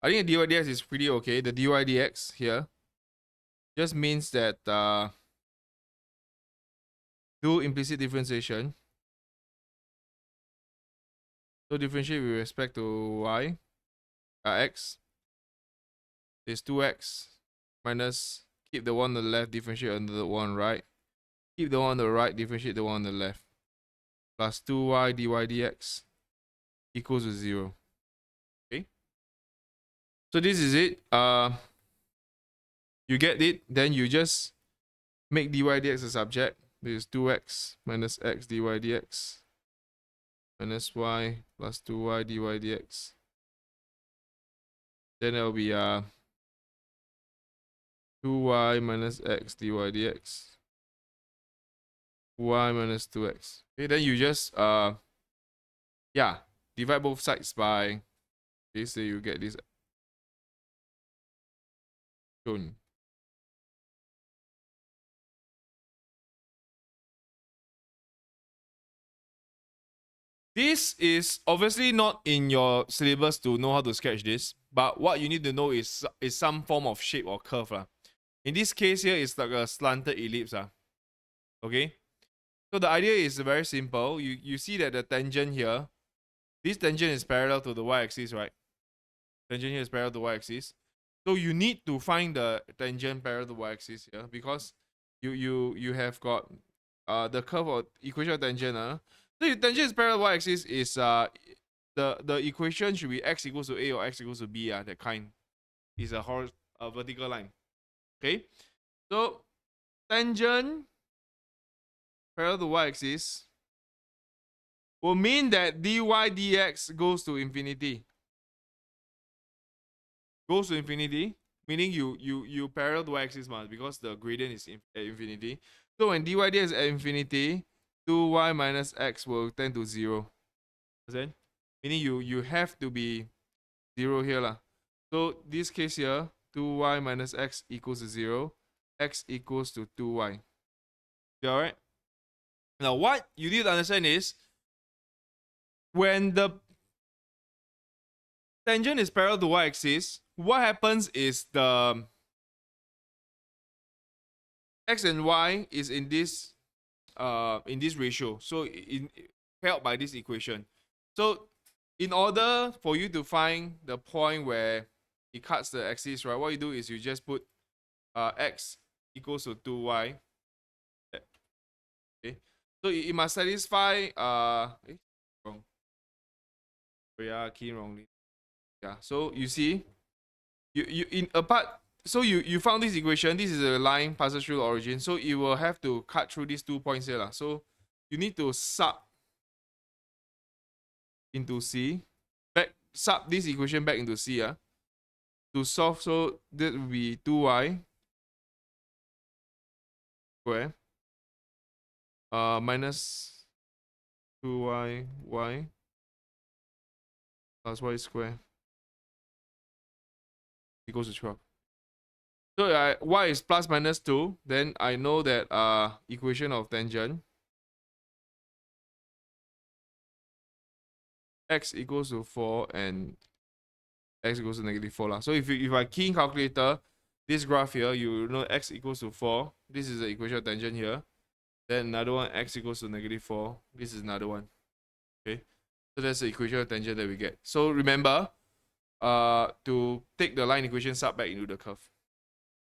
I think the dy dx is pretty okay. The dy dx here just means that do implicit differentiation. So differentiate with respect to y, x is 2x minus, keep the one on the left, differentiate on the one on the right. Keep the one on the right, differentiate the one on the left. Plus 2y dy dx equals to 0. Okay. So this is it. You get it, then you just make dy dx a subject. This is 2x minus x dy dx minus y plus 2y dy dx. Then there will be 2y minus x dy dx. Y minus 2x. Okay, then you just divide both sides by, okay, so you get this shown. This is obviously not in your syllabus to know how to sketch this, but what you need to know is some form of shape or curve. In this case here, it's like a slanted ellipse. Okay? So the idea is very simple. You see that the tangent here, this tangent is parallel to the y-axis, right? Tangent here is parallel to the y-axis. So you need to find the tangent parallel to the y-axis here, because you have got the curve or equation of tangent. So if tangent is parallel to y-axis is the equation should be x equals to a or x equals to b. That kind is a vertical line. Okay, so tangent parallel to y-axis will mean that dy dx goes to infinity. Goes to infinity, meaning you parallel to y-axis because the gradient is at infinity. So when dy dx is at infinity, 2y minus x will tend to 0. Understand? Meaning you have to be 0 here. So this case here, 2y minus x equals to 0. X equals to 2y. Alright? Now what you need to understand is, when the tangent is parallel to y-axis, what happens is the x and y is in this ratio. So held by this equation. So in order for you to find the point where it cuts the axis, right, what you do is you just put x equals to 2y. Okay. So it must satisfy wrong. Yeah, key wrongly. Yeah. So you see, you in a part. So you found this equation. This is a line passes through the origin. So it will have to cut through these 2 points here. So you need to sub into C. Sub this equation back into C. To solve, so that will be 2y square minus 2y y plus y square equals to 12. So y is plus minus 2. Then I know that equation of tangent x equals to 4 and x equals to negative 4. So if I key in calculator this graph here, you know x equals to 4. This is the equation of tangent here. Then another one, x equals to negative 4. This is another one. Okay. So that's the equation of tangent that we get. So remember, to take the line equation sub back into the curve.